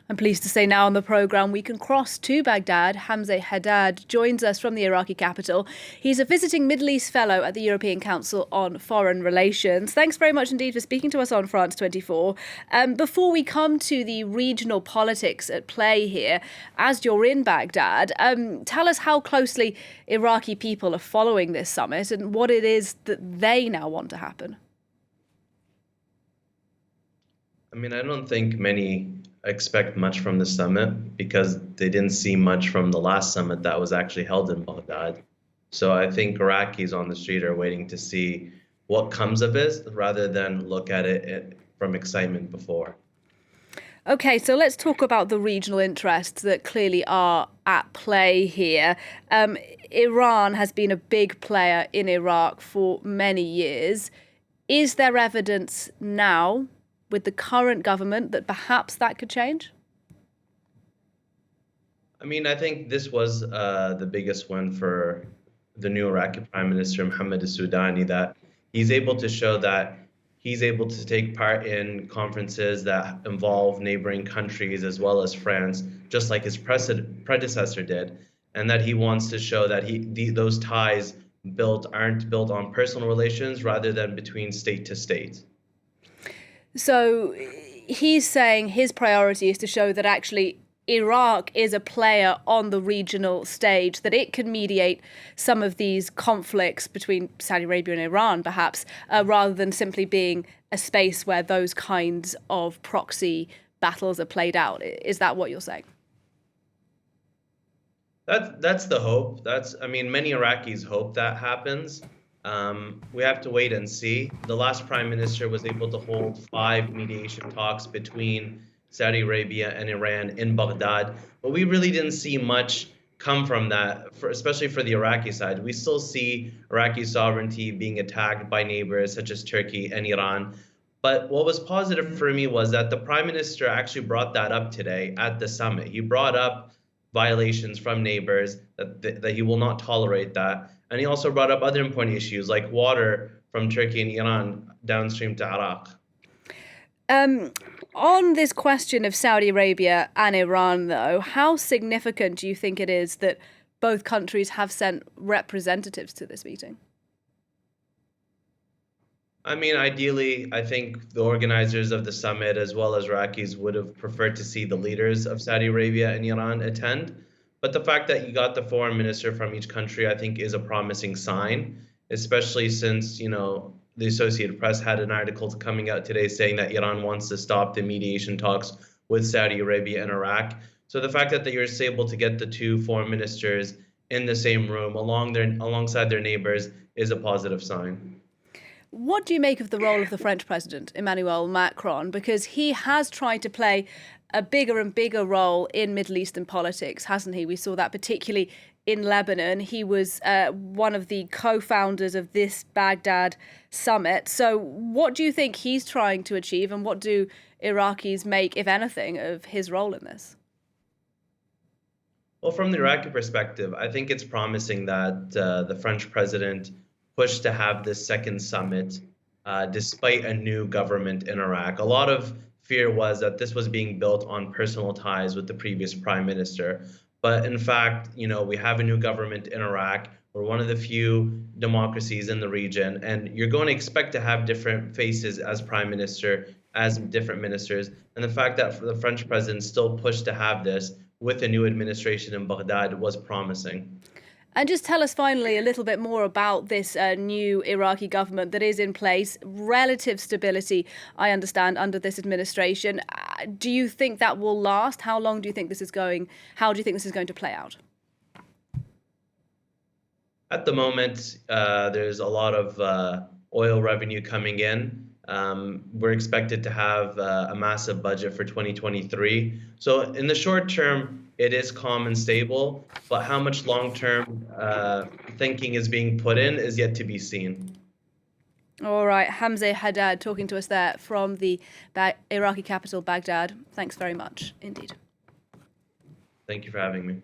I'm pleased to say now on the programme we can cross to Baghdad. Hamzeh Hadad joins us from the Iraqi capital. He's a visiting Middle East fellow at the European Council on Foreign Relations. Thanks very much indeed for speaking to us on France 24. Before we come to the regional politics at play here, as you're in Baghdad, tell us how closely Iraqi people are following this summit and what it is that they now want to happen. I mean, I don't think many expect much from the summit because they didn't see much from the last summit that was actually held in Baghdad. So I think Iraqis on the street are waiting to see what comes of it rather than look at it from excitement before. OK, so let's talk about the regional interests that clearly are at play here. Iran has been a big player in Iraq for many years. Is there evidence now with the current government that perhaps that could change? I mean, I think this was the biggest win for the new Iraqi Prime Minister, Mohammed al-Sudani, that he's able to show that he's able to take part in conferences that involve neighboring countries as well as France, just like his predecessor did, and that he wants to show that those ties aren't built on personal relations rather than between state to state. So he's saying his priority is to show that actually Iraq is a player on the regional stage, that it can mediate some of these conflicts between Saudi Arabia and Iran, perhaps, rather than simply being a space where those kinds of proxy battles are played out. Is that what you're saying? That's the hope. Many Iraqis hope that happens. We have to wait and see. The last prime minister was able to hold 5 mediation talks between Saudi Arabia and Iran in Baghdad, but we really didn't see much come from that, especially for the Iraqi side. We still see Iraqi sovereignty being attacked by neighbors such as Turkey and Iran. But what was positive for me was that the prime minister actually brought that up today at the summit. He brought up violations from neighbors, that he will not tolerate that. And he also brought up other important issues like water from Turkey and Iran downstream to Iraq. On this question of Saudi Arabia and Iran, though, how significant do you think it is that both countries have sent representatives to this meeting? I mean, ideally, I think the organizers of the summit, as well as Iraqis, would have preferred to see the leaders of Saudi Arabia and Iran attend. But the fact that you got the foreign minister from each country, I think, is a promising sign, especially since, the Associated Press had an article coming out today saying that Iran wants to stop the mediation talks with Saudi Arabia and Iraq. So the fact that you're able to get the 2 foreign ministers in the same room alongside their neighbors is a positive sign. What do you make of the role of the French President, Emmanuel Macron? Because he has tried to play a bigger and bigger role in Middle Eastern politics, hasn't he? We saw that particularly in Lebanon. He was one of the co-founders of this Baghdad summit. So what do you think he's trying to achieve, and what do Iraqis make, if anything, of his role in this? Well, from the Iraqi perspective, I think it's promising that the French president pushed to have this second summit despite a new government in Iraq. A lot of fear was that this was being built on personal ties with the previous prime minister. But in fact, we have a new government in Iraq. We're one of the few democracies in the region, and you're going to expect to have different faces as prime minister, as different ministers. And the fact that the French president still pushed to have this with a new administration in Baghdad was promising. And just tell us finally a little bit more about this new Iraqi government that is in place. Relative stability, I understand, under this administration. Do you think that will last? How long do you think this is going? How do you think this is going to play out? At the moment, there's a lot of oil revenue coming in. We're expected to have a massive budget for 2023. So in the short term, it is calm and stable, but how much long-term thinking is being put in is yet to be seen. All right, Hamzeh Hadad talking to us there from the Iraqi capital, Baghdad. Thanks very much indeed. Thank you for having me.